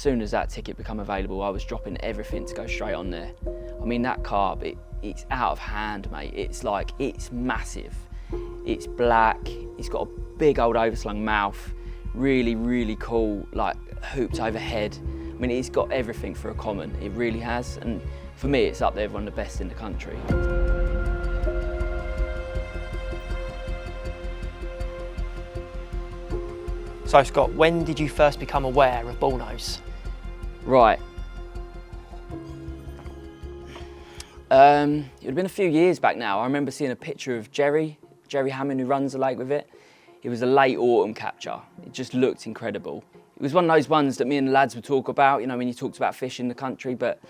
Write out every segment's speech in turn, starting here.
soon as that ticket became available, I was dropping everything to go straight on there. I mean, that carp, it's out of hand, mate. It's massive. It's black, it's got a big old overslung mouth, really, really cool, like hooped overhead. I mean, it's got everything for a common, it really has. And for me, it's up there with one of the best in the country. So Scott, when did you first become aware of Bullnose? Right. It would have been a few years back now. I remember seeing a picture of Jerry Hammond, who runs the lake with it. It was a late autumn capture. It just looked incredible. It was one of those ones that me and the lads would talk about, you know, when you talked about fish in the country, but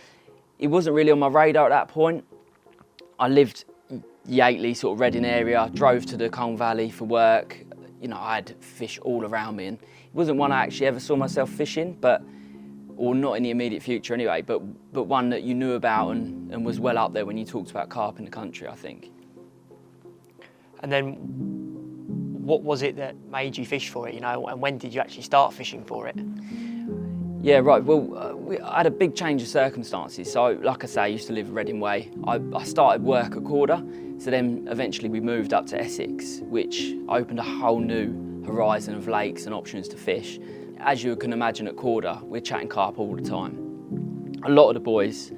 it wasn't really on my radar at that point. I lived Yateley, sort of Reading area, drove to the Lea Valley for work. You know, I had fish all around me, and it wasn't one I actually ever saw myself fishing, or not in the immediate future anyway, but one that you knew about and was well up there when you talked about carp in the country, I think. And then what was it that made you fish for it, you know, and when did you actually start fishing for it? Yeah, right, well, I had a big change of circumstances. So, like I say, I used to live Reading Way. I started work at Korda, so then eventually we moved up to Essex, which opened a whole new horizon of lakes and options to fish. As you can imagine at Korda, we're chatting carp all the time. A lot of the boys,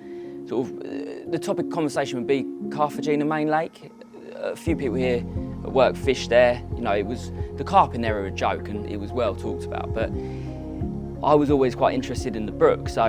sort of, the topic of conversation would be Carthagena main lake. A few people here at work fished there. You know, the carp in there are a joke and it was well talked about, but I was always quite interested in the brook, so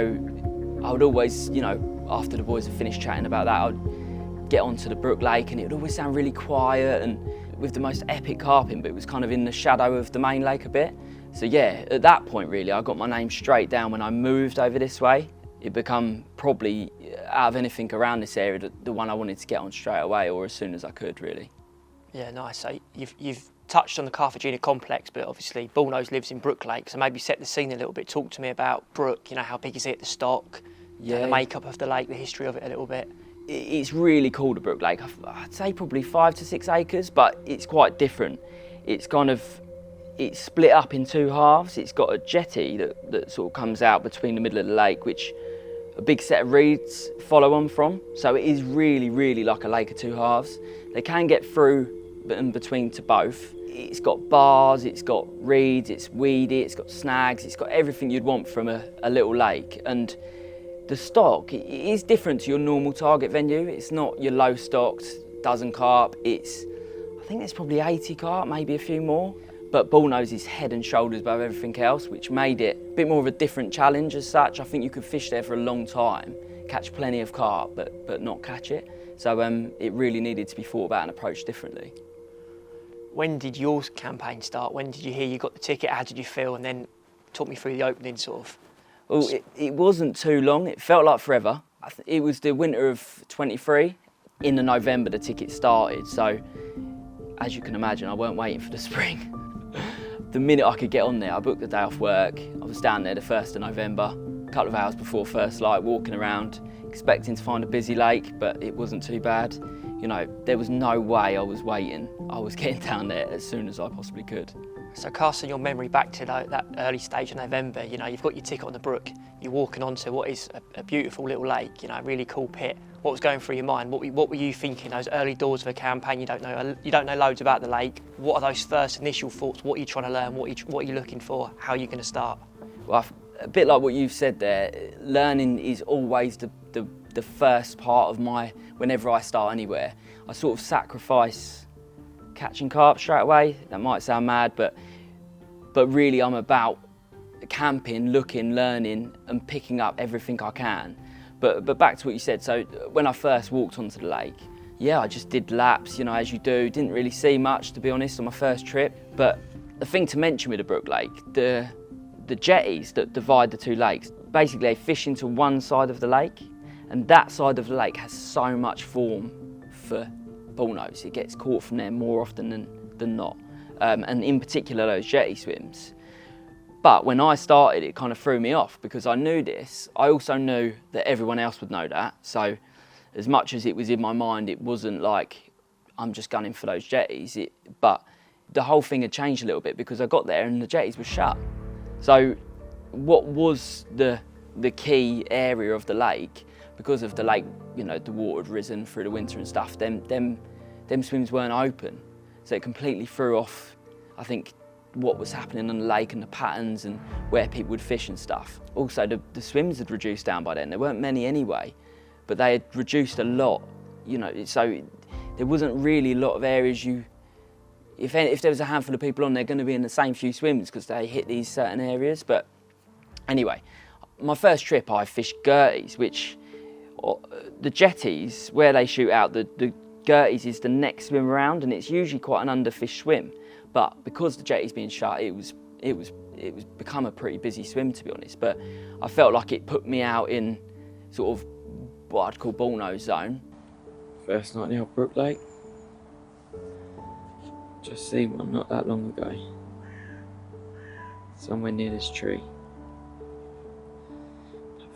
I would always, you know, after the boys had finished chatting about that, I'd get onto the brook lake and it would always sound really quiet and with the most epic carping, but it was kind of in the shadow of the main lake a bit. So yeah, at that point really, I got my name straight down when I moved over this way. It became probably, out of anything around this area, the one I wanted to get on straight away or as soon as I could, really. Yeah, nice. So you've touched on the Carthagena complex, but obviously Bullnose lives in Brooke Lake, so maybe set the scene a little bit. Talk to me about Brooke, you know, how big is it, the stock, yeah, the makeup of the lake, the history of it a little bit. It's really cool, the Brooke Lake. I'd say probably 5 to 6 acres, but it's quite different. It's split up in two halves. It's got a jetty that sort of comes out between the middle of the lake, which a big set of reeds follow on from. So it is really, really like a lake of two halves. They can get through and between to both. It's got bars, it's got reeds, it's weedy, it's got snags, it's got everything you'd want from a little lake. And the stock, it is different to your normal target venue. It's not your low stocked dozen carp. I think there's probably 80 carp, maybe a few more. But Bullnose is head and shoulders above everything else, which made it a bit more of a different challenge as such. I think you could fish there for a long time, catch plenty of carp, but not catch it. So it really needed to be thought about and approached differently. When did your campaign start? When did you hear you got the ticket? How did you feel? And then talk me through the opening sort of. Well, it wasn't too long. It felt like forever. It was the winter of 23. In the November, the ticket started. So as you can imagine, I weren't waiting for the spring. The minute I could get on there, I booked the day off work. I was down there the 1st of November, a couple of hours before first light, walking around, expecting to find a busy lake, but it wasn't too bad. You know, there was no way I was waiting. I was getting down there as soon as I possibly could. So casting your memory back to that early stage of November, you know, you've got your ticket on the brook, you're walking onto what is a beautiful little lake, you know, a really cool pit. What was going through your mind? What were you thinking those early doors of a campaign? You don't know loads about the lake. What are those first initial thoughts? What are you trying to learn? What are you looking for? How are you going to start? Well, a bit like what you've said there, learning is always the first part of whenever I start anywhere. I sort of sacrifice catching carp straight away. That might sound mad, but really I'm about camping, looking, learning and picking up everything I can. But back to what you said, so when I first walked onto the lake, yeah, I just did laps, you know, as you do. Didn't really see much, to be honest, on my first trip. But the thing to mention with the Brooke Lake, the jetties that divide the two lakes, basically they fish into one side of the lake, and that side of the lake has so much form for Bullnose. It gets caught from there more often than not. And in particular those jetty swims. But when I started, it kind of threw me off because I knew this. I also knew that everyone else would know that. So as much as it was in my mind, it wasn't like I'm just gunning for those jetties. But the whole thing had changed a little bit because I got there and the jetties were shut. So what was the key area of the lake, because of the lake, you know, the water had risen through the winter and stuff, them swims weren't open. So it completely threw off, I think, what was happening on the lake and the patterns and where people would fish and stuff. Also, the swims had reduced down by then. There weren't many anyway, but they had reduced a lot, you know, so there wasn't really a lot of areas if there was a handful of people on, they're going to be in the same few swims because they hit these certain areas. But anyway, my first trip I fished Gerties, which the jetties, where they shoot out, the Gerties is the next swim around, and it's usually quite an underfished swim. But because the jetty's being shut, it was become a pretty busy swim, to be honest. But I felt like it put me out in sort of what I'd call Bullnose zone. First night in the old Brooke Lake. Just seen one not that long ago. Somewhere near this tree.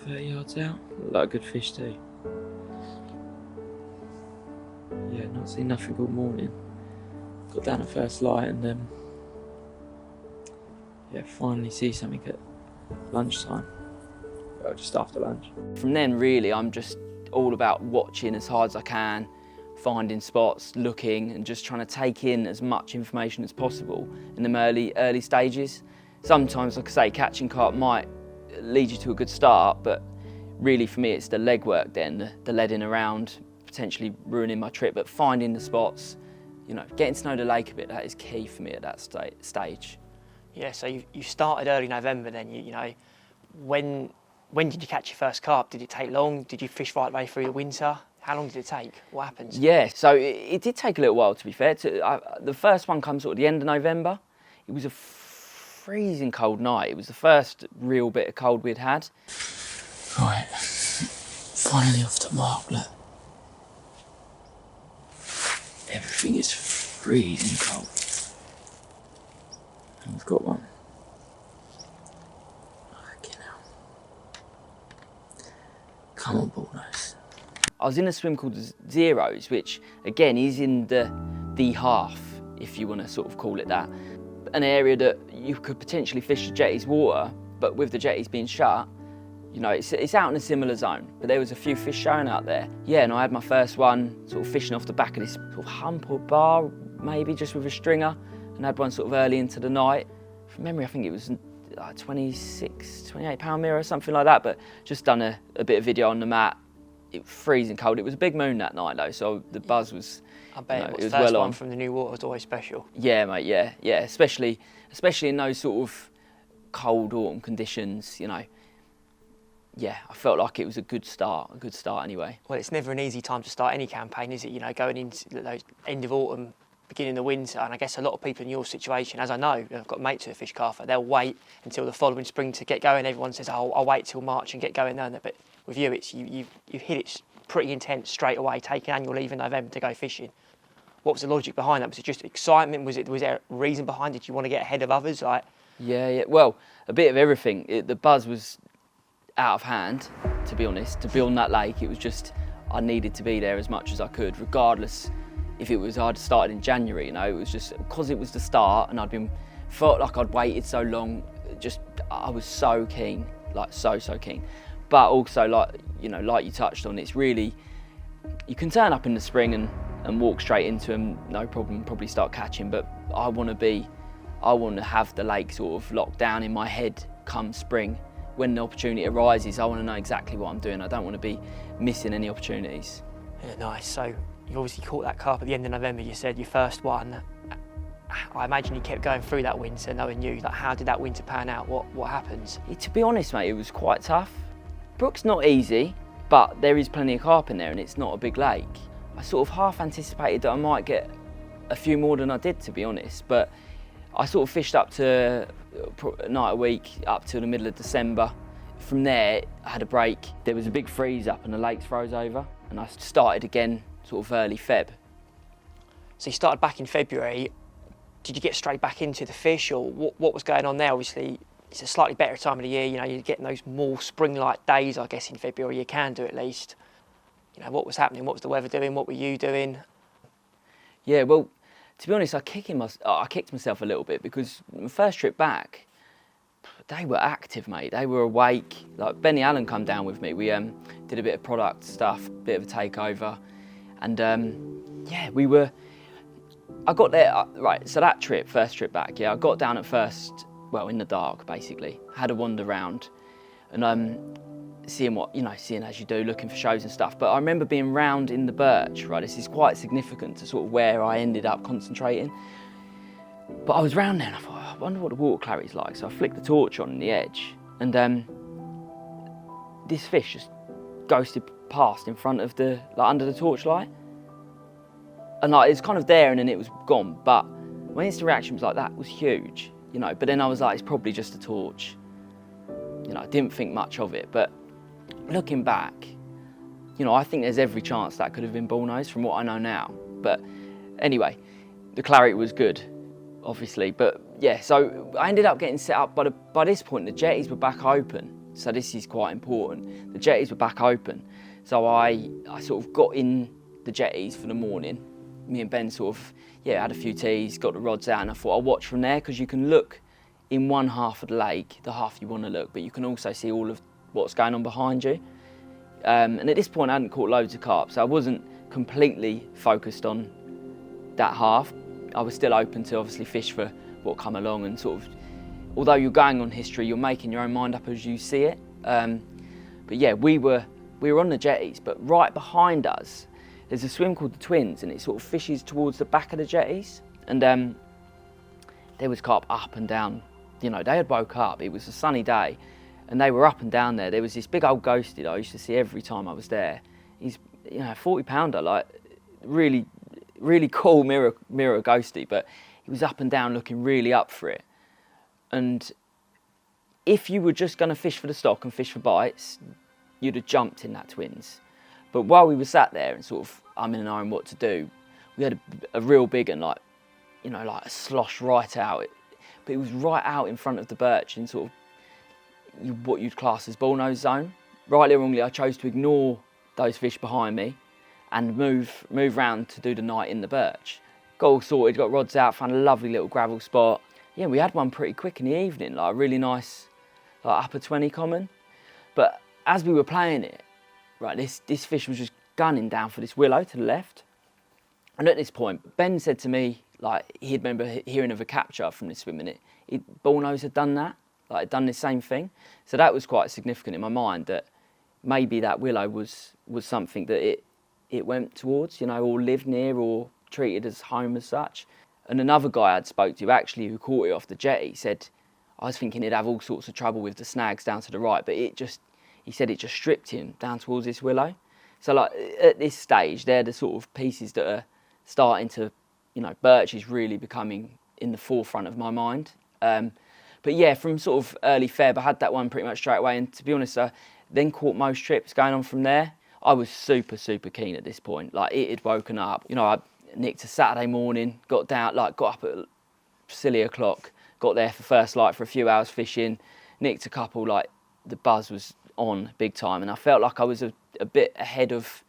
30 yards out. Looked like a good fish too. Yeah, not seen nothing all morning. Got down at first light and yeah, finally see something at lunchtime. Well, just after lunch. From then, really, I'm just all about watching as hard as I can, finding spots, looking, and just trying to take in as much information as possible in the early stages. Sometimes, like I say, catching carp might lead you to a good start, but really for me it's the legwork then, the leading around, potentially ruining my trip, but finding the spots, you know, getting to know the lake a bit, that is key for me at that stage. Yeah, so you started early November then, you know, when did you catch your first carp? Did it take long? Did you fish right the way through the winter? How long did it take? What happens? Yeah, so it did take a little while, to be fair. The first one comes sort of the end of November. It was a freezing cold night. It was the first real bit of cold we'd had. Right, finally off the mark, look. Everything is freezing cold. And we've got one. Fucking hell. Come on, Bullnose. I was in a swim called Zeros, which again is in the half, if you want to sort of call it that. An area that you could potentially fish the jetty's water, but with the jetties being shut, you know, it's out in a similar zone. But there was a few fish showing out there. Yeah, and I had my first one sort of fishing off the back of this sort of hump or bar, maybe just with a stringer, and had one sort of early into the night. From memory, I think it was like 28 pound mirror or something like that, but just done a bit of video on the mat. It was freezing cold. It was a big moon that night though, so the buzz was, I bet, you know, it was first well one on. from the new water was always special. Yeah, mate, yeah, especially in those sort of cold autumn conditions, you know. Yeah, I felt like it was a good start anyway. Well, it's never an easy time to start any campaign, is it? You know, going into those end of autumn, beginning of winter, and I guess a lot of people in your situation, as I know, I've got mates who fish carp, they'll wait until the following spring to get going. Everyone says, oh, I'll wait till March and get going there. But with you, it's you hit it pretty intense straight away, taking annual leave in November to go fishing. What was the logic behind that? Was it just excitement? Was there a reason behind it? Did you want to get ahead of others? Like, Yeah. Well, a bit of everything. The buzz was out of hand, to be honest. To be on that lake, it was just, I needed to be there as much as I could, regardless if I'd started in January, you know. It was just because it was the start and felt like I'd waited so long. I was so keen, like so keen. But also, like, you know, like you touched on, it's really, you can turn up in the spring and walk straight into them, no problem, probably start catching. But I want to have the lake sort of locked down in my head come spring. When the opportunity arises, I want to know exactly what I'm doing. I don't want to be missing any opportunities. yeah, nice. So you obviously caught that carp at the end of November. You said your first one. I imagine you kept going through that winter, knowing you. Like, how did that winter pan out? What happens? To be honest, mate, it was quite tough. Brook's not easy, but there is plenty of carp in there, and it's not a big lake. I sort of half anticipated that I might get a few more than I did, to be honest. But I sort of fished up to a night a week up to the middle of December. From there, I had a break. There was a big freeze up and the lakes froze over, and I started again sort of early Feb. So you started back in February. Did you get straight back into the fish, or what was going on there? Obviously, it's a slightly better time of the year. You know, you're getting those more spring-like days, I guess, in February. You can do at least. You know, what was happening? What was the weather doing? What were you doing? Yeah, well, to be honest, I kicked myself a little bit because my first trip back, they were active, mate. They were awake. Like Benny Allen come down with me. We did a bit of product stuff, bit of a takeover, and yeah, we were. I got there right. So that trip, first trip back, yeah, I got down at first, well, in the dark basically. Had a wander round, and seeing what seeing as you do, looking for shows and stuff. But I remember being round in the Birch. Right, this is quite significant to sort of where I ended up concentrating. But I was round there and I thought, I wonder what the water clarity's like. So I flicked the torch on the edge, and this fish just ghosted past in front of the, under the torchlight. And it's kind of there and then it was gone. But my instant reaction was like, that was huge, But then I was like, it's probably just a torch. I didn't think much of it. But looking back, I think there's every chance that could have been Bullnose from what I know now. But anyway, the clarity was good, obviously. But yeah, so I ended up getting set up. By this point, the jetties were back open. So this is quite important. The jetties were back open. So I sort of got in the jetties for the morning. Me and Ben sort of, had a few teas, got the rods out, and I thought I'll watch from there, because you can look in one half of the lake, the half you want to look, but you can also see all of what's going on behind you. And at this point I hadn't caught loads of carp, so I wasn't completely focused on that half. I was still open to obviously fish for what come along, and sort of, although you're going on history, you're making your own mind up as you see it. But yeah, we were on the jetties, but right behind us there's a swim called the Twins, and it sort of fishes towards the back of the jetties. And there was carp up and down. They had woke up. It was a sunny day, and they were up and down there. There was this big old ghosty that I used to see every time I was there. He's 40-pounder, like really, really cool mirror ghosty, but he was up and down looking really up for it. And if you were just going to fish for the stock and fish for bites, you'd have jumped in that Twins. But while we were sat there and sort of umming and ahhing what to do, we had a real big one, like a slosh right out. But it was right out in front of the Birch in sort of what you'd class as Bullnose zone. Rightly or wrongly, I chose to ignore those fish behind me and move round to do the night in the Birch. Got all sorted, got rods out, found a lovely little gravel spot. Yeah, we had one pretty quick in the evening, like a really nice, upper 20 common. But as we were playing it, right, this fish was just gunning down for this willow to the left. And at this point, Ben said to me, he'd remember hearing of a capture from this swim, and Bullnose had done that, had done the same thing. So that was quite significant in my mind, that maybe that willow was something that it went towards, or lived near, or treated as home as such. And another guy I'd spoke to, actually, who caught it off the jetty, said, I was thinking he'd have all sorts of trouble with the snags down to the right, but he said it just stripped him down towards this willow. So at this stage, they're the sort of pieces that are starting to, Birch is really becoming in the forefront of my mind. But yeah, from sort of early Feb, I had that one pretty much straight away. And to be honest, then caught most trips going on from there. I was super, super keen at this point. It had woken up. I nicked a Saturday morning, got up at silly o'clock, got there for first light for a few hours fishing, nicked a couple, the buzz was on big time, and I felt like I was a bit ahead of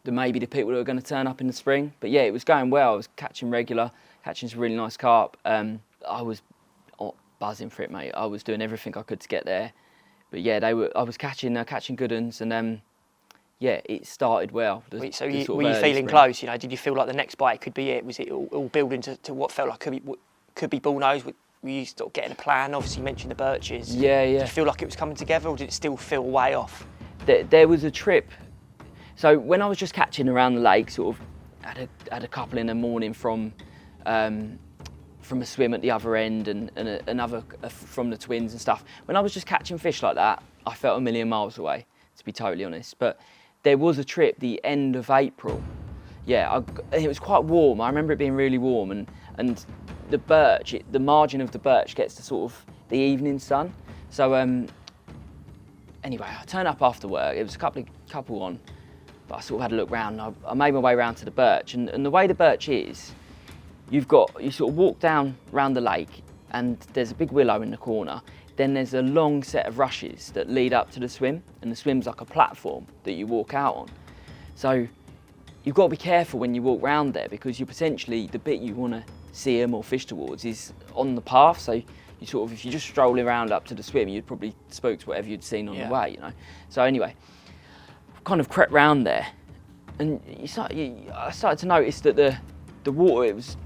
maybe the people who were going to turn up in the spring. But yeah, it was going well. I was catching some really nice carp. I was buzzing for it, mate. I was doing everything I could to get there. But yeah, I was catching good uns, and yeah, it started well. So were you feeling close? Did you feel like the next bite could be it? Was it all building to what felt like could be Bullnose? Were you sort of getting a plan? Obviously, you mentioned the Birches. Yeah. Did you feel like it was coming together, or did it still feel way off? There was a trip. So when I was just catching around the lake, sort of had a couple in the morning from a swim at the other end, and another from the Twins and stuff. When I was just catching fish like that, I felt a million miles away, to be totally honest. But there was a trip the end of April. Yeah, it was quite warm. I remember it being really warm, and the Birch, the margin of the Birch gets to sort of the evening sun. So anyway, I turned up after work. It was a couple on, but I sort of had a look round. I made my way round to the Birch, and the way the Birch is, you sort of walk down round the lake, and there's a big willow in the corner. Then there's a long set of rushes that lead up to the swim, and the swim's like a platform that you walk out on. So you've got to be careful when you walk round there, because you potentially, the bit you want to see them or fish towards is on the path, so you sort of, if you're just strolling around up to the swim, you'd probably spooked whatever you'd seen on the way, you know. So anyway, kind of crept round there, and I started to notice that the water, it was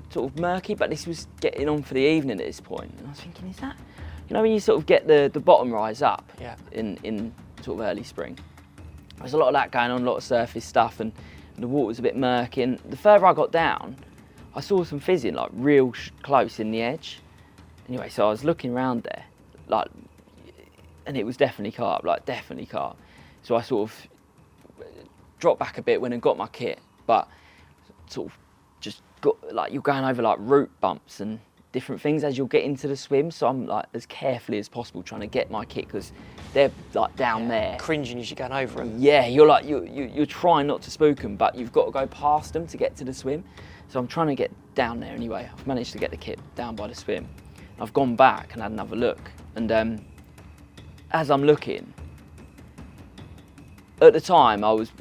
sort of murky, but this was getting on for the evening at this point, and I was thinking, is that, you know, when you sort of get the bottom rise up in sort of early spring, there's a lot of that going on, a lot of surface stuff, and the water was a bit murky, and the further I got down, I saw some fizzing, like real close in the edge. Anyway, so I was looking around there, like, and it was definitely carp, like definitely carp. So I sort of dropped back a bit when I got my kit, but sort of just got, like, you're going over like root bumps and different things as you'll get into the swim. So I'm like as carefully as possible trying to get my kit, because they're like down there. Cringing as you're going over them. Yeah, you're like, you're trying not to spook them, but you've got to go past them to get to the swim. So I'm trying to get down there anyway. I've managed to get the kit down by the swim. I've gone back and had another look, and as I'm looking, at the time I was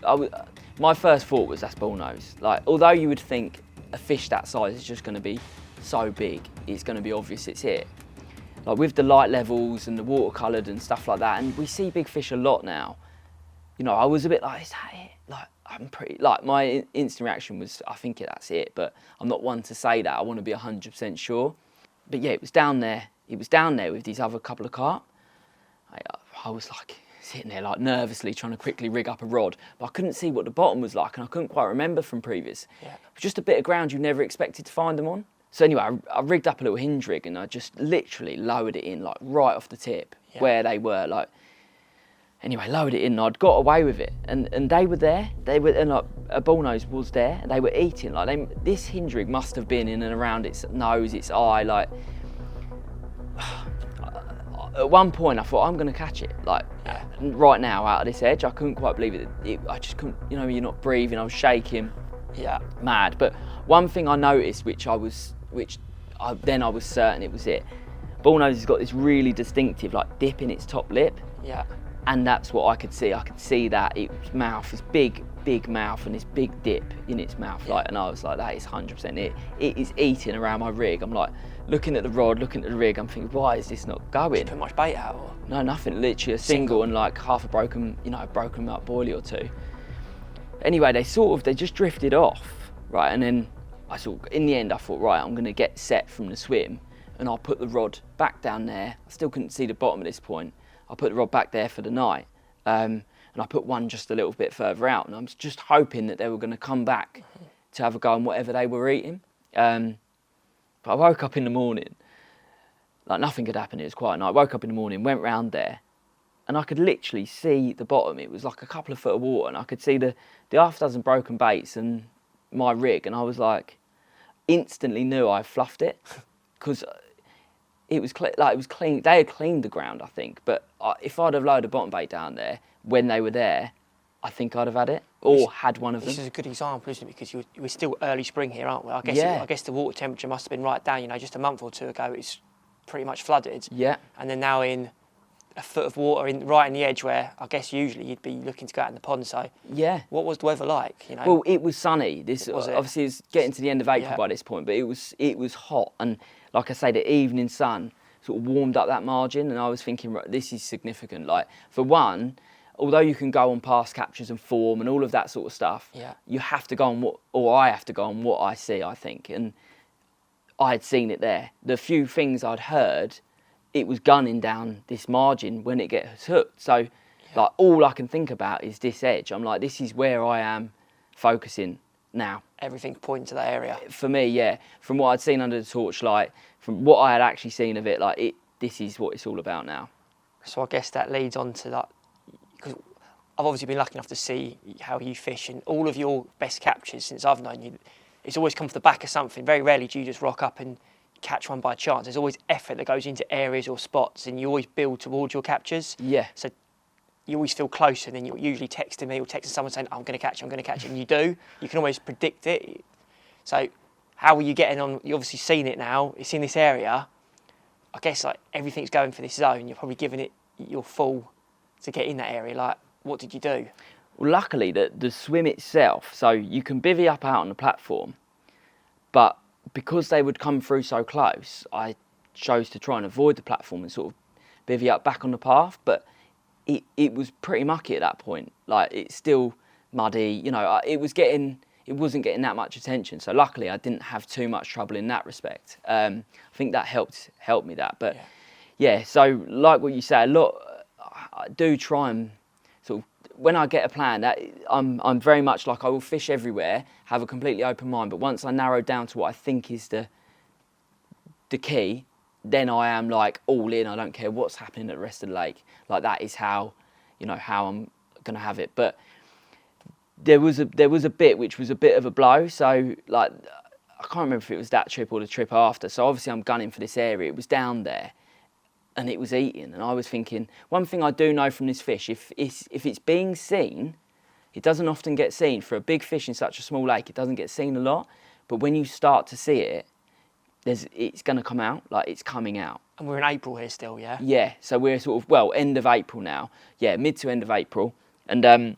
my first thought was, that's bullnose. Like, although you would think a fish that size is just going to be so big, it's going to be obvious it's it. Like, with the light levels and the water coloured and stuff like that, and we see big fish a lot now. You know, I was a bit like, is that it? Like, I'm pretty, like, my instant reaction was, I think that's it, but I'm not one to say that. I want to be 100% sure. But yeah, it was down there. It was down there with these other couple of carp. I was like sitting there like nervously trying to quickly rig up a rod, but I couldn't see what the bottom was like, and I couldn't quite remember from previous. Yeah. It was just a bit of ground you never expected to find them on. So anyway, I rigged up a little hinge rig, and I just literally lowered it in, like right off the tip where they were. Like, anyway, lowered it in, and I'd got away with it, and they were there. And like a bullnose was there, and they were eating. Like, this hinge rig must have been in and around its nose, its eye. Like, at one point I thought, I'm going to catch it. Like, right now out of this edge, I couldn't quite believe it. I just couldn't. You know, you're not breathing. I was shaking. Yeah, mad. But one thing I noticed, which I was certain it was it. Bullnose has got this really distinctive like dip in its top lip. Yeah. And that's what I could see. I could see that its mouth is big mouth and this big dip in its mouth. Like, and I was like, that is 100% it. It is eating around my rig. I'm like looking at the rod, looking at the rig. I'm thinking, why is this not going? Did you put much bait out? Or? No, nothing. Literally a single and like half a broken up boilie or two. Anyway, they just drifted off, right? And then in the end, I thought, right, I'm going to get set from the swim, and I'll put the rod back down there. I still couldn't see the bottom at this point. I put the rod back there for the night, and I put one just a little bit further out, and I was just hoping that they were going to come back to have a go on whatever they were eating. But I woke up in the morning, like nothing had happened. It was quiet night. I woke up in the morning, went round there, and I could literally see the bottom. It was like a couple of foot of water, and I could see the half dozen broken baits and my rig, and I was like, instantly knew I fluffed it, because it was clean. They had cleaned the ground, I think, but if I'd have loaded a bottom bait down there when they were there, I think I'd have had it, or had one of them. This is a good example, isn't it? Because we're still early spring here, aren't we? I guess the water temperature must have been right down. You know, just a month or two ago, it's pretty much flooded. Yeah. And then now in a foot of water right in the edge, where I guess usually you'd be looking to go out in the pond. So yeah, what was the weather like? You know. Well, it was sunny. Obviously it's getting to the end of April by this point, but it was hot, and like I say, the evening sun sort of warmed up that margin, and I was thinking, right, this is significant. Like, for one, although you can go on past captures and form and all of that sort of stuff, you have to go on I have to go on what I see, I think, and I had seen it there. The few things I'd heard, it was gunning down this margin when it gets hooked. So, like, all I can think about is this edge. I'm like, this is where I am focusing now. Everything pointing to that area. For me, yeah. From what I'd seen under the torchlight, from what I had actually seen of it, like, this is what it's all about now. So I guess that leads on to that, because I've obviously been lucky enough to see how you fish, and all of your best captures since I've known you, it's always come off the back of something. Very rarely do you just rock up and catch one by chance. There's always effort that goes into areas or spots, and you always build towards your captures. Yeah. So you always feel closer, and then you're usually texting me or texting someone saying, I'm going to catch it, and you do. You can always predict it. So how are you getting on? You've obviously seen it now. It's in this area. I guess like everything's going for this zone. You're probably giving it your full to get in that area. Like, what did you do? Well, luckily, the swim itself, so you can bivvy up out on the platform, but because they would come through so close, I chose to try and avoid the platform and sort of bivvy up back on the path, but it was pretty mucky at that point. Like, it's still muddy, you know, it wasn't getting that much attention. So luckily I didn't have too much trouble in that respect. I think that helped me that. But yeah, so like what you say, I do try and sort of, when I get a plan, that I'm very much like, I will fish everywhere, have a completely open mind, but once I narrow down to what I think is the key, then I am like all in. I don't care what's happening at the rest of the lake. Like, that is how, you know, how I'm gonna have it. But there was a bit which was a bit of a blow. So like, I can't remember if it was that trip or the trip after. So obviously I'm gunning for this area. It was down there and it was eating. And I was thinking, one thing I do know from this fish, if it's being seen, it doesn't often get seen. For a big fish in such a small lake, it doesn't get seen a lot. But when you start to see it, it's going to come out, like it's coming out. And we're in April here still, yeah? Yeah, so we're sort of, well, end of April now. Yeah, mid to end of April. And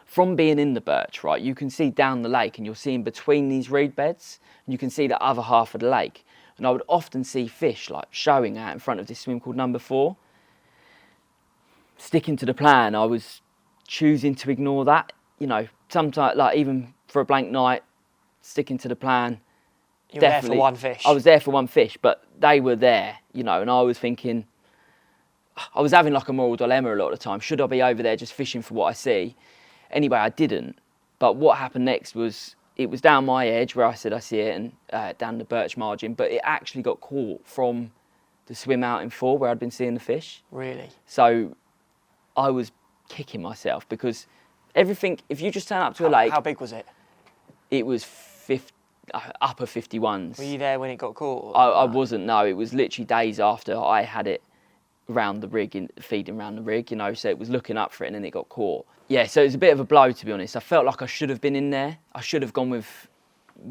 from being in the birch, right, you can see down the lake and you're seeing between these reed beds, and you can see the other half of the lake. And I would often see fish like showing out in front of this swim called number 4. Sticking to the plan, I was choosing to ignore that. You know, sometimes, like even for a blank night, sticking to the plan. You were there for one fish. I was there for one fish, but they were there, you know, and I was thinking, I was having like a moral dilemma a lot of the time. Should I be over there just fishing for what I see? Anyway, I didn't. But what happened next was, it was down my edge where I said I see it, and down the birch margin, but it actually got caught from the swim out in 4 where I'd been seeing the fish. Really? So I was kicking myself, because everything, if you just turn up to a lake... How big was it? It was upper 51s. Were you there when it got caught? I wasn't, no. It was literally days after I had it around the rig, feeding around the rig, you know, so it was looking up for it and then it got caught. Yeah, so it was a bit of a blow, to be honest. I felt like I should have been in there. I should have gone with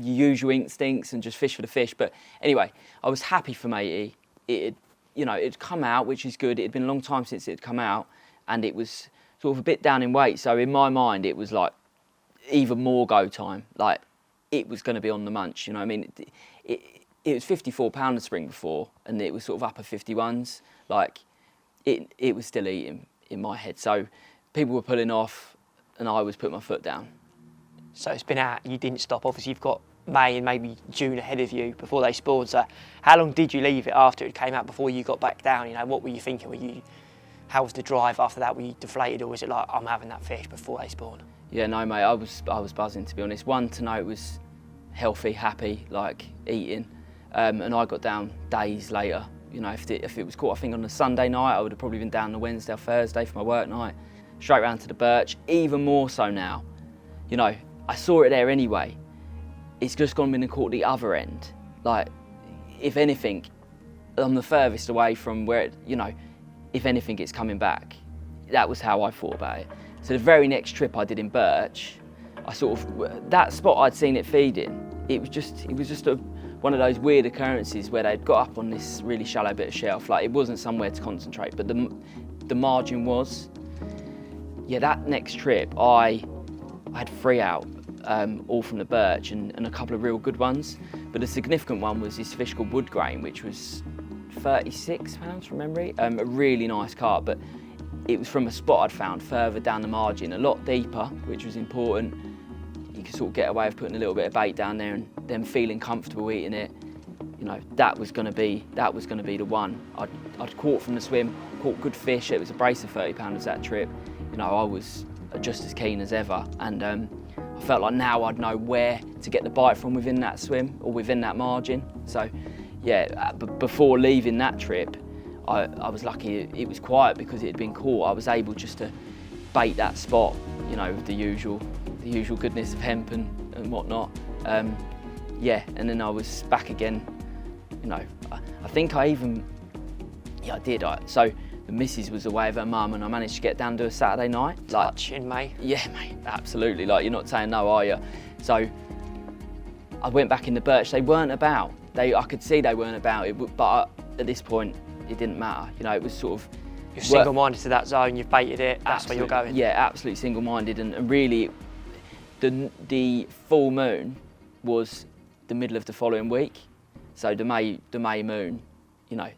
usual instincts and just fish for the fish. But anyway, I was happy for matey. It'd come out, which is good. It had been a long time since it had come out, and it was sort of a bit down in weight. So in my mind, it was like even more go time. Like, it was going to be on the munch, you know what I mean? It was 54 pound the spring before, and it was sort of upper 51s. Like, it was still eating in my head. So people were pulling off, and I was putting my foot down. So it's been out, you didn't stop. Obviously, you've got May and maybe June ahead of you before they spawned. So how long did you leave it after it came out before you got back down? You know, what were you thinking? How was the drive after that? Were you deflated, or was it like, I'm having that fish before they spawn? Yeah, no, mate, I was buzzing, to be honest. One, to know it was healthy, happy, like eating, and I got down days later. You know, if it was caught, I think on a Sunday night, I would have probably been down the Wednesday or Thursday for my work night, straight round to the birch. Even more so now, you know, I saw it there anyway. It's just gone and caught the other end. Like, if anything, I'm the furthest away from where it, you know, if anything, it's coming back. That was how I thought about it. So the very next trip I did in birch, I sort of, that spot I'd seen it feeding, it was just one of those weird occurrences where they'd got up on this really shallow bit of shelf. Like, it wasn't somewhere to concentrate, but the margin was. Yeah, that next trip, I had 3 out, all from the birch, and a couple of real good ones. But the significant one was this fish called wood grain, which was 36 pounds from memory. A really nice carp, but it was from a spot I'd found further down the margin, a lot deeper, which was important. You could sort of get away with putting a little bit of bait down there and then feeling comfortable eating it. You know, that was going to be the one. I'd caught from the swim, caught good fish. It was a brace of 30 pounders that trip. You know, I was just as keen as ever, and I felt like now I'd know where to get the bite from within that swim or within that margin. So yeah, before leaving that trip, I was lucky it was quiet because it had been caught. I was able just to bait that spot, you know, with the usual goodness of hemp and whatnot. Yeah, and then I was back again. You know, I think I did. So the missus was away with her mum, and I managed to get down to a Saturday night. Like, Touch in May. Yeah, mate, absolutely. Like, you're not saying no, are you? So I went back in the birch. They weren't about. I could see they weren't about it, but at this point, it didn't matter. You know, it was sort of. You're single-minded to that zone. You've baited it. That's where you're going. Yeah, absolutely single-minded, and really, the full moon was the middle of the following week. So the May moon you know,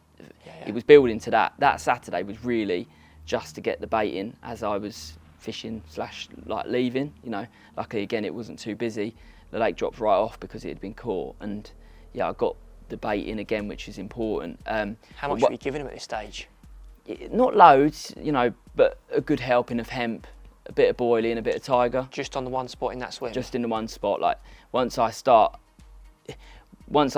it was building to that. That Saturday was really just to get the bait in as I was fishing / like leaving, you know. Luckily again it wasn't too busy. The lake dropped right off because it had been caught, and yeah, I got the bait in again, which is important. How much were you giving him at this stage? Not loads, you know, but a good helping of hemp, a bit of boilie and a bit of tiger. Just on the one spot in that swim? Just in the one spot. Like once I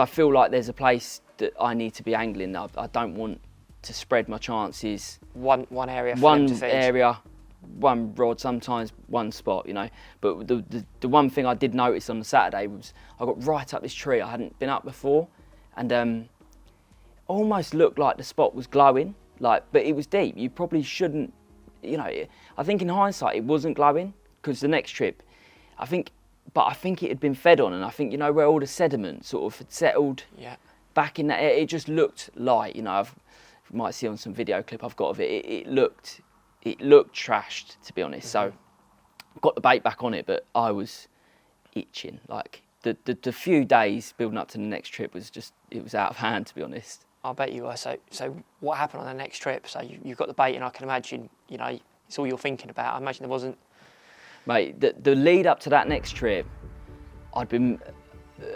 feel like there's a place that I need to be angling, I don't want to spread my chances. One area for them to feed. One area, one rod, sometimes one spot, you know. But the one thing I did notice on the Saturday was I got right up this tree I hadn't been up before, and almost looked like the spot was glowing, like, but it was deep. You probably shouldn't, you know. I think in hindsight it wasn't glowing, because the next trip, I think it had been fed on, and I think, you know, where all the sediment sort of had settled back in that area, it just looked light, you know. You might see on some video clip I've got of it, it looked trashed, to be honest. So got the bait back on it, but I was itching. Like the few days building up to the next trip was just, it was out of hand, to be honest. I bet you were. So what happened on the next trip? So you got the bait, and I can imagine, you know, it's all you're thinking about. I imagine there wasn't... Mate, the lead up to that next trip, I'd been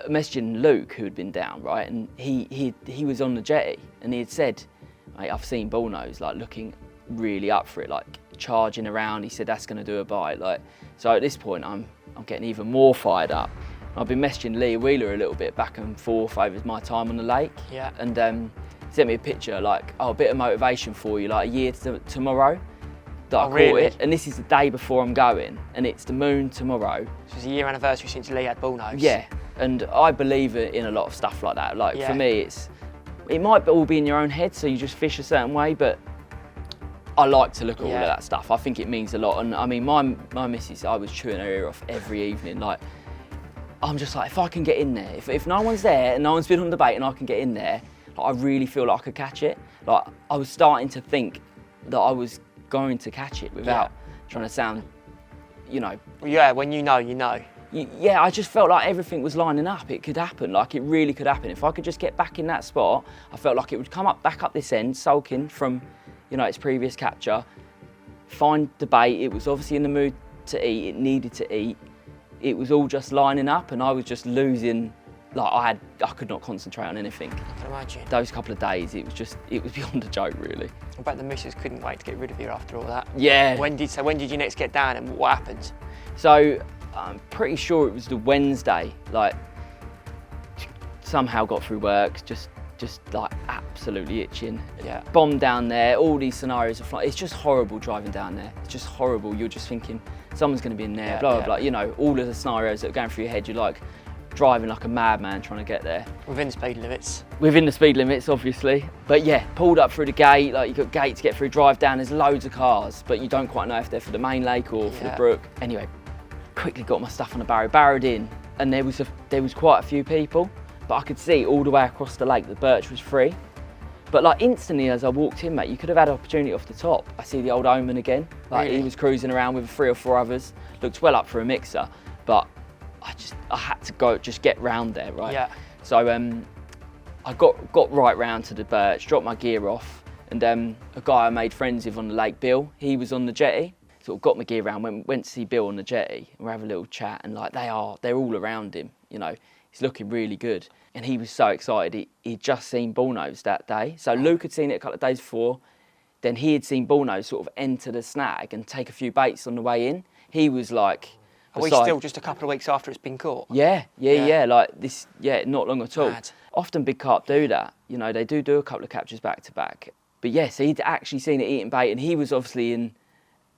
messaging Luke, who had been down, right? And he was on the jetty, and he had said, mate, I've seen Bullnose, like, looking really up for it, like charging around. He said that's going to do a bite. Like, so at this point I'm getting even more fired up. I've been messaging Lea Wheeler a little bit back and forth over my time on the lake. Yeah. And he sent me a picture, like, oh, a bit of motivation for you, like a year tomorrow that I caught it. And this is the day before I'm going, and it's the moon tomorrow. So it's a year anniversary since Lee had Bullnose. Yeah. And I believe in a lot of stuff like that. Like, for me, it might all be in your own head, so you just fish a certain way, but I like to look at all of that stuff. I think it means a lot. And I mean, my missus, I was chewing her ear off every evening. Like, I'm just like, if I can get in there, if no one's there and no one's been on the bait and I can get in there, like, I really feel like I could catch it. Like, I was starting to think that I was going to catch it without trying to sound, you know. Yeah, when you know, you know. Yeah, I just felt like everything was lining up. It could happen, like, it really could happen. If I could just get back in that spot, I felt like it would come back up this end, sulking from, you know, its previous capture, find the bait. It was obviously in the mood to eat. It needed to eat. It was all just lining up, and I was just losing. Like, I could not concentrate on anything. I can imagine. Those couple of days, it was beyond a joke, really. I bet the missus couldn't wait to get rid of you after all that. Yeah. When did you next get down, and what happened? So I'm pretty sure it was the Wednesday. Like, somehow got through work, just like absolutely itching. Yeah. Bomb down there, all these scenarios are flying. It's just horrible driving down there. It's just horrible. You're just thinking someone's going to be in there, blah, blah, blah. You know, all of the scenarios that are going through your head, you're like driving like a madman trying to get there. Within speed limits. Within the speed limits, obviously. But yeah, pulled up through the gate, like, you've got gate to get through, drive down, there's loads of cars, but you don't quite know if they're for the main lake or for the brook. Anyway, quickly got my stuff on the barrow, barrowed in, and there was quite a few people, but I could see all the way across the lake the birch was free. But like instantly as I walked in, mate, you could have had opportunity off the top. I see the old Omen again. Like, really? He was cruising around with 3 or 4 others. Looked well up for a mixer, but I had to go just get round there, right? Yeah. So I got right round to the birch, dropped my gear off, and a guy I made friends with on the lake, Bill, he was on the jetty. Sort of got my gear round, went to see Bill on the jetty, and we have a little chat, and like they're all around him, you know. He's looking really good. And he was so excited. He'd just seen Bullnose that day. So Luke had seen it a couple of days before. Then he had seen Bullnose sort of enter the snag and take a few baits on the way in. He was like... Are we still just a couple of weeks after it's been caught? Yeah, like this, not long at all. Mad. Often big carp do that. You know, they do a couple of captures back to back. But yeah, so he'd actually seen it eating bait, and he was obviously in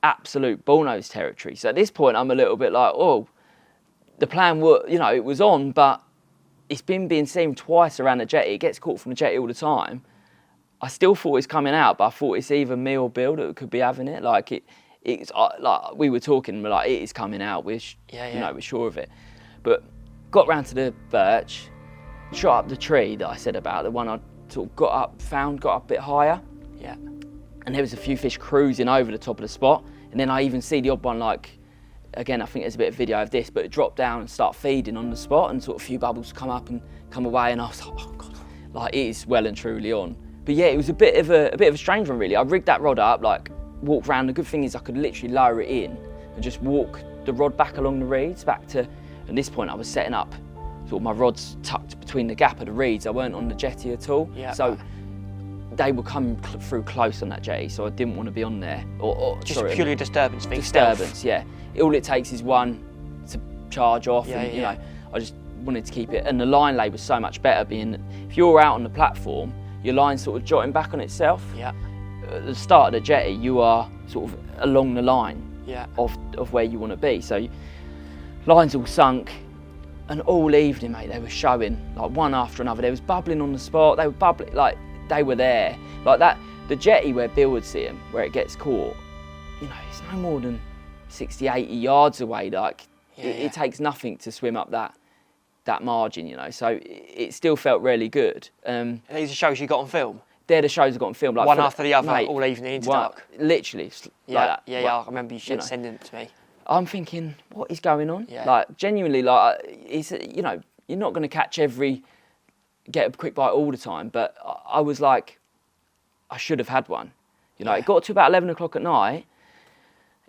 absolute Bullnose territory. So at this point, I'm a little bit like, oh, the plan was, you know, it was on, but it's been being seen twice around the jetty. It gets caught from the jetty all the time. I still thought it's coming out, but I thought it's either me or Bill that could be having it. Like it's like we were talking, we're like, it is coming out. We're you know, we're sure of it. But got round to the birch, shot up the tree that I said about, the one I sort of got up a bit higher. Yeah. And there was a few fish cruising over the top of the spot, and then I even see the odd one, like, again, I think there's a bit of video of this, but it dropped down and start feeding on the spot, and sort of a few bubbles come up and come away, and I was like, oh God, like, it is well and truly on. But yeah, it was a bit of a strange one really. I rigged that rod up, like walked around. The good thing is I could literally lower it in and just walk the rod back along the reeds back to. At this point, I was setting up sort of my rods tucked between the gap of the reeds. I weren't on the jetty at all, so they were coming through close on that jetty. So I didn't want to be on there. Just purely a disturbance thing. Disturbance, yeah. All it takes is one to charge off, and you know, I just wanted to keep it. And the line lay was so much better, being that if you're out on the platform, your line's sort of jotting back on itself. Yeah. At the start of the jetty, you are sort of along the line of where you want to be. So lines all sunk, and all evening, mate, they were showing like one after another. There was bubbling on the spot. They were bubbling, like they were there, like that. The jetty where Bill would see them, where it gets caught, you know, it's no more than 60, 80 yards away. Like it takes nothing to swim up that margin, you know. So it still felt really good. These are shows you got on film? They're the shows I got on film. Like one after the other, mate, all evening into dark? Literally, like that. I remember you sending it to me. I'm thinking, what is going on? Yeah. Like, genuinely, like, it's, you know, you're not going to get a quick bite all the time, but I was like, I should have had one. You know, it got to about 11 o'clock at night,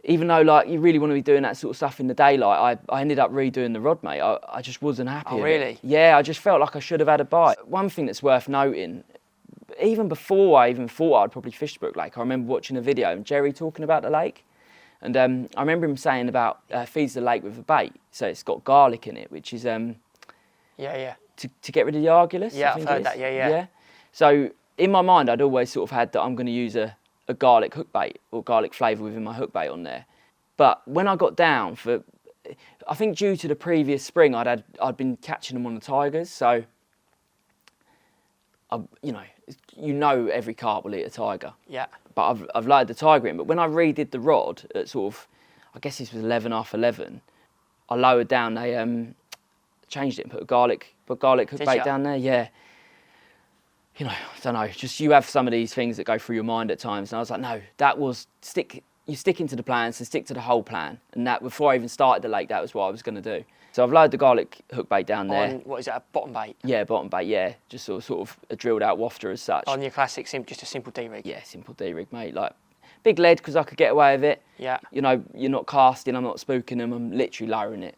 even though, like, you really want to be doing that sort of stuff in the daylight, I ended up redoing the rod, mate. I just wasn't happy. Oh, really? Yeah, I just felt like I should have had a bite. One thing that's worth noting, even before I even thought I'd probably fish Brooke Lake, I remember watching a video and Jerry talking about the lake. And I remember him saying about feeds the lake with a bait, so it's got garlic in it, which is to get rid of the argillus. Yeah, I've heard that. Yeah. So in my mind, I'd always sort of had that I'm going to use a garlic hook bait or garlic flavour within my hook bait on there. But when I got down I think due to the previous spring, I'd been catching them on the tigers, so you know every carp will eat a tiger. Yeah. But I've lowered the tiger in. But when I redid the rod at sort of, I guess this was 11 after 11, I lowered down. They changed it and put a garlic hook bait down there. Yeah. You know, I don't know. Just you have some of these things that go through your mind at times, and I was like, no, that was you stick into the plan, so stick to the whole plan. And that before I even started the lake, that was what I was going to do. So I've lowered the garlic hook bait down there. On, what is that, a bottom bait? Yeah, bottom bait, yeah. Just sort of a drilled out wafter as such. On your classic, just a simple D-rig? Yeah, simple D-rig, mate. Like, big lead because I could get away with it. Yeah. You know, you're not casting, I'm not spooking them, I'm literally lowering it.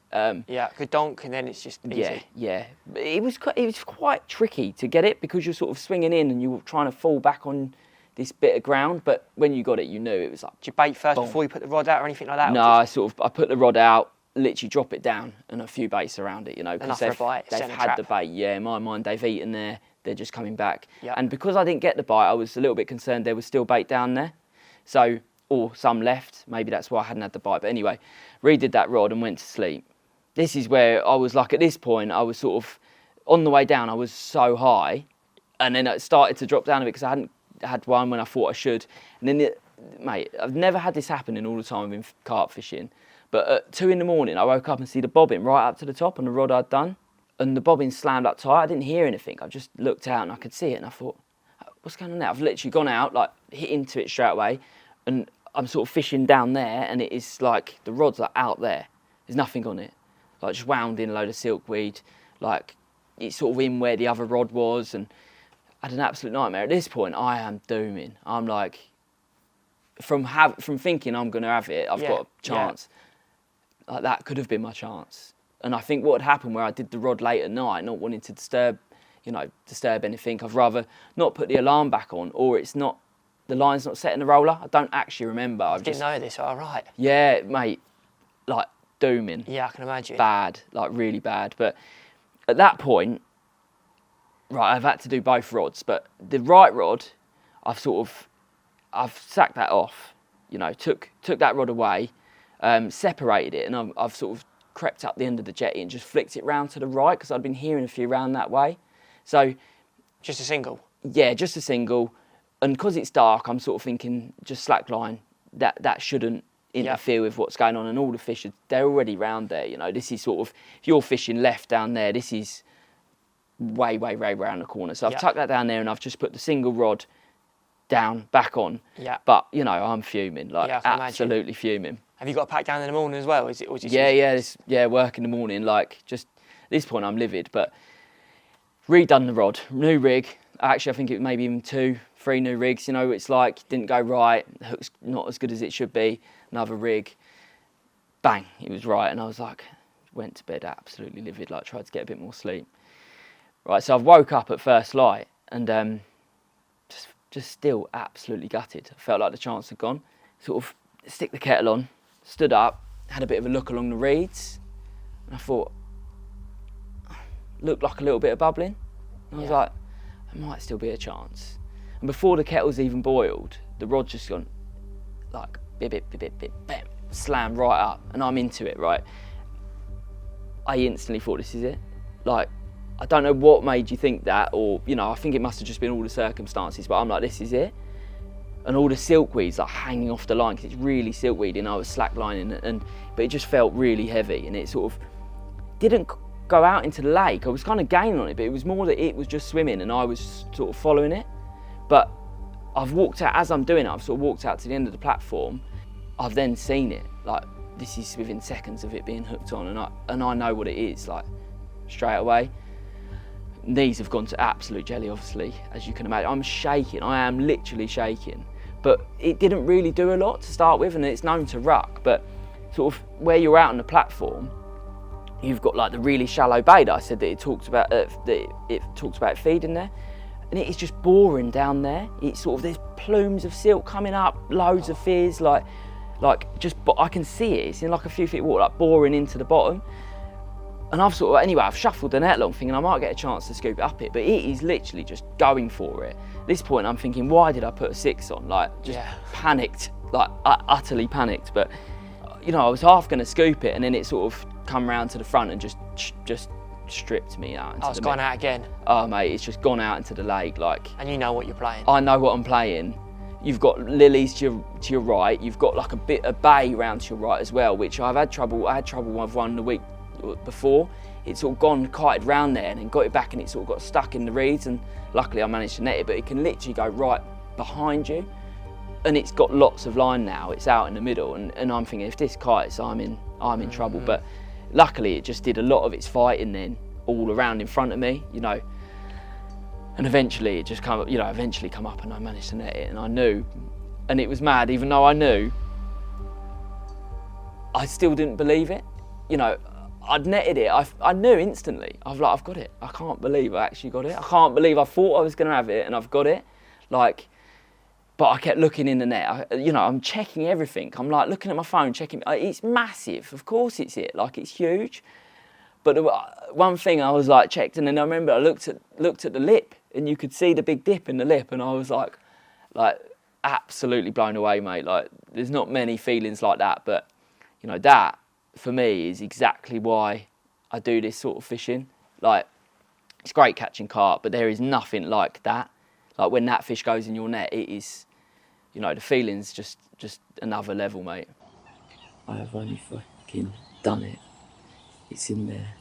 Good donk, and then it's just easy. Yeah. But it was quite tricky to get it because you're sort of swinging in and you're trying to fall back on this bit of ground, but when you got it, you knew it was like... Did you bait first before you put the rod out or anything like that? No, I put the rod out, literally drop it down and a few baits around it, you know, because they've had the bait. Yeah, in my mind, they've eaten there, they're just coming back. Yep. And because I didn't get the bite, I was a little bit concerned there was still bait down there. So, or some left, maybe that's why I hadn't had the bite. But anyway, redid that rod and went to sleep. This is where I was like, at this point, I was sort of, on the way down, I was so high, and then it started to drop down a bit because I hadn't had one when I thought I should. And then, mate, I've never had this happen in all the time I've been carp fishing. But at 2 in the morning, I woke up and see the bobbin right up to the top on the rod I'd done. And the bobbin slammed up tight. I didn't hear anything. I just looked out and I could see it. And I thought, what's going on now? I've literally gone out, like, hit into it straight away. And I'm sort of fishing down there. And it is like, the rod's like out there. There's nothing on it. Like, just wound in a load of silkweed. Like, it's sort of in where the other rod was. And I had an absolute nightmare. At this point, I am dooming. I'm like, from thinking I'm going to have it, I've got a chance. Like, that could have been my chance. And I think what had happened where I did the rod late at night, not wanting to disturb anything, I've rather not put the alarm back on, or the line's not set in the roller. I don't actually remember. I didn't know this, all right. Yeah, mate, like, dooming. Yeah, I can imagine. Bad, like, really bad. But at that point, right, I've had to do both rods, but the right rod, I've sacked that off, you know, took that rod away, separated it, and I've sort of crept up the end of the jetty and just flicked it round to the right because I'd been hearing a few round that way. So, just a single? Yeah, just a single. And because it's dark, I'm sort of thinking just slack line. That shouldn't interfere with what's going on. And all the fish, they're already round there, you know. This is sort of, if you're fishing left down there, this is way around the corner. So I've tucked that down there and I've just put the single rod down, back on. Yeah. But, you know, I'm fuming, like, absolutely fuming. Have you got a pack down in the morning as well? Work in the morning. Like, just at this point, I'm livid. But redone the rod, new rig. Actually, I think it maybe even 2 3 new rigs, you know, it's like, didn't go right, the hook's not as good as it should be, another rig, bang, it was right. And I was like, went to bed absolutely livid, like tried to get a bit more sleep. Right, so I've woke up at first light and just still absolutely gutted. I felt like the chance had gone. Sort of stick the kettle on, stood up, had a bit of a look along the reeds, and I thought, looked like a little bit of bubbling. And I was like, there might still be a chance. And before the kettle's even boiled, the rod's just gone like bip, bip, bip, bip, bip, bam, slammed right up, and I'm into it, right? I instantly thought, this is it. Like, I don't know what made you think that, or, you know, I think it must have just been all the circumstances, but I'm like, this is it. And all the silkweed's like hanging off the line, because it's really silkweed, and I was slacklining, but it just felt really heavy, and it sort of didn't go out into the lake. I was kind of gaining on it, but it was more that it was just swimming, and I was sort of following it. But I've walked out, as I'm doing it, I've sort of walked out to the end of the platform. I've then seen it, like, this is within seconds of it being hooked on, and I know what it is, like, straight away. Knees have gone to absolute jelly, obviously, as you can imagine. I'm shaking, I am literally shaking. But it didn't really do a lot to start with, and it's known to ruck, but sort of where you're out on the platform, you've got like the really shallow bay that I said that it talks about feeding there, and it is just boring down there. It's sort of, there's plumes of silk coming up, loads of fizz, like just, but I can see it. It's in like a few feet of water, like boring into the bottom. And I've shuffled the net along thinking I might get a chance to scoop it up it, but it is literally just going for it. At this point I'm thinking, why did I put a 6 on? Like, just panicked, like utterly panicked. But, you know, I was half going to scoop it, and then it sort of come round to the front and just stripped me out. It's gone out again. Oh mate, it's just gone out into the lake, like. And you know what you're playing. I know what I'm playing. You've got lilies to your right. You've got like a bay round to your right as well, which I had trouble with one the week before. It's sort of gone kited round there and then got it back, and it sort of got stuck in the reeds, and luckily I managed to net it, but it can literally go right behind you, and it's got lots of line now. It's out in the middle, and I'm thinking, if this kites, I'm in trouble. But luckily it just did a lot of its fighting then all around in front of me, you know, and eventually it just come up, you know, come up, and I managed to net it, and I knew, and it was mad, even though I knew, I still didn't believe it, you know. I'd netted it, I knew instantly. I've got it. I can't believe I actually got it. I can't believe I thought I was going to have it, and I've got it. Like, but I kept looking in the net. You know, I'm checking everything. I'm like looking at my phone, checking. It's massive. Of course it's it. Like, it's huge. But one thing I was like checked, and then I remember I looked at the lip, and you could see the big dip in the lip, and I was like absolutely blown away, mate. Like, there's not many feelings like that, but you know, that for me is exactly why I do this sort of fishing. Like, it's great catching carp, but there is nothing like that. Like, when that fish goes in your net, it is, you know, the feeling's just another level, mate. I have only fucking done it. It's in there.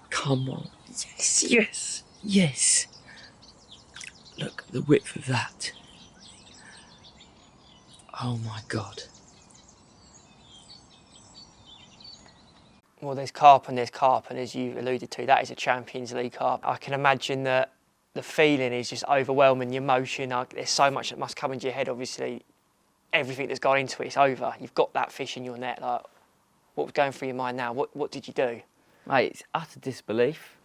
Come on. Yes, yes, yes. Look, the width of that. Oh my God. Well, there's carp, and as you alluded to, that is a Champions League carp. I can imagine that the feeling is just overwhelming, the emotion. There's so much that must come into your head, obviously. Everything that's gone into it's over. You've got that fish in your net. Like, what was going through your mind now? What did you do? Mate, it's utter disbelief.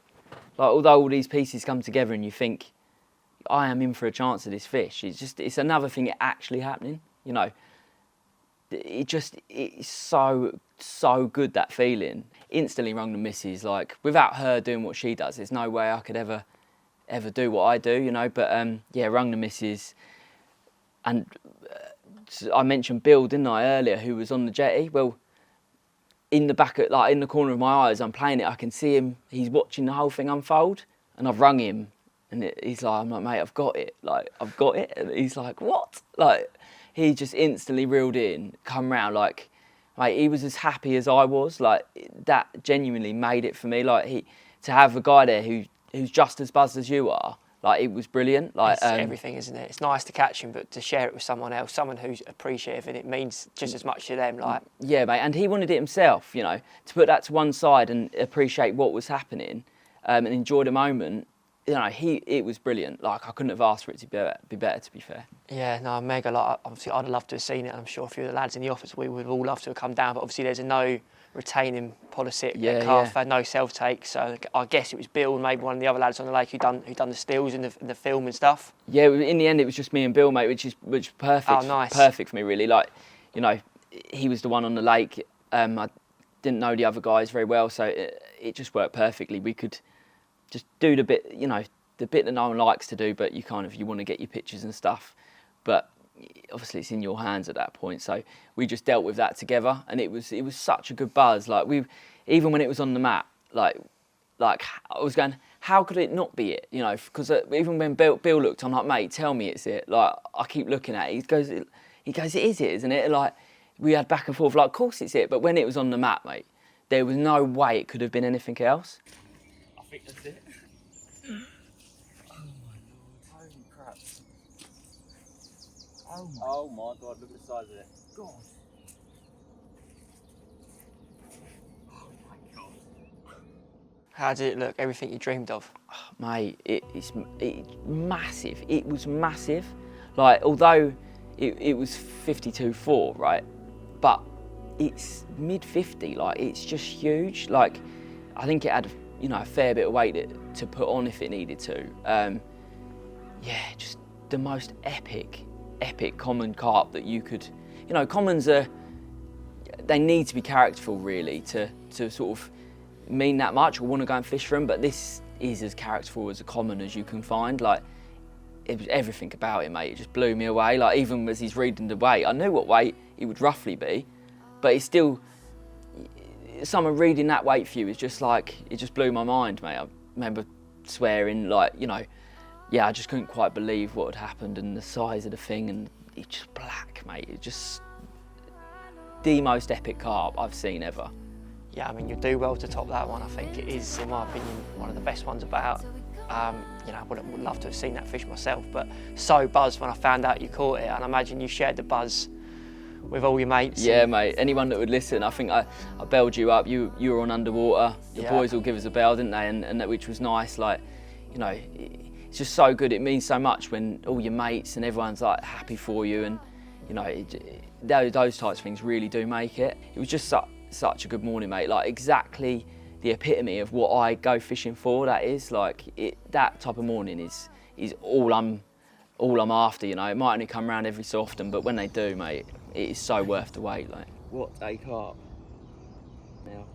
Like, although all these pieces come together and you think, I am in for a chance of this fish, it's another thing actually happening, you know. It's so good, that feeling. Instantly rung the missus, like, without her doing what she does, there's no way I could ever do what I do, you know. But yeah, rung the missus, and I mentioned Bill, didn't I, earlier, who was on the jetty. Well, in the back, in the corner of my eyes, I'm playing it, I can see him, he's watching the whole thing unfold, and I've rung him, and he's like, I'm like, mate, I've got it, and he's like, what? Like, he just instantly reeled in, come round, like, mate, he was as happy as I was. Like, that genuinely made it for me. Like, to have a guy there who's just as buzzed as you are, like, it was brilliant. Like, it's everything, isn't it? It's nice to catch him, but to share it with someone else, someone who's appreciative, and it means just as much to them. Like, yeah, mate, and he wanted it himself, you know, to put that to one side and appreciate what was happening, and enjoy the moment. you know, it was brilliant. Like, I couldn't have asked for it to be better, to be fair. Yeah, no, mega. Like, obviously, I'd have loved to have seen it. And I'm sure a few of the lads in the office, we would all love to have come down. But obviously, there's a no retaining policy at Carthagena, no self-take. So I guess it was Bill and maybe one of the other lads on the lake who done the stills in the film and stuff. Yeah, in the end, it was just me and Bill, mate, which is perfect. Oh, nice. Perfect for me, really. Like, you know, he was the one on the lake. I didn't know the other guys very well, so it just worked perfectly. We could just do the bit, you know, the bit that no one likes to do, but you want to get your pictures and stuff. But obviously it's in your hands at that point. So we just dealt with that together, and it was such a good buzz. Like, even when it was on the map, like I was going, how could it not be it? You know, because even when Bill looked, I'm like, mate, tell me it's it. Like, I keep looking at it. He goes, it is it, isn't it? Like, we had back and forth, like, of course it's it. But when it was on the map, mate, there was no way it could have been anything else. I think that's it. Oh my God, look at the size of it. God. Oh my God. How did it look? Everything you dreamed of? Oh, mate, it's massive. It was massive. Like, although it was 52.4, right? But it's mid-50, like, it's just huge. Like, I think it had, you know, a fair bit of weight to put on if it needed to. Yeah, just the most epic common carp that you could, you know, commons they need to be characterful, really, to sort of mean that much or want to go and fish for them, but this is as characterful as a common as you can find. Like, it was everything about it, mate. It just blew me away. Like, even as he's reading the weight, I knew what weight it would roughly be, but it's still, someone reading that weight for you is just like, it just blew my mind, mate. I remember swearing, like, you know, yeah, I just couldn't quite believe what had happened and the size of the thing, and it's just black, mate. It's just the most epic carp I've seen ever. Yeah, I mean, you do well to top that one. I think it is, in my opinion, one of the best ones about. You know, I would love to have seen that fish myself, but so buzzed when I found out you caught it, and I imagine you shared the buzz with all your mates. Yeah, mate, anyone that would listen. I think I bailed you up, you were on underwater, the boys all give us a bell, didn't they, and that, which was nice. Like, you know, it's just so good. It means so much when all your mates and everyone's like happy for you, and you know, those types of things really do make it. It was just such a good morning, mate. Like, exactly the epitome of what I go fishing for. That is, like, that type of morning is all I'm after. You know, it might only come around every so often, but when they do, mate, it is so worth the wait. Like, What a carp. Now.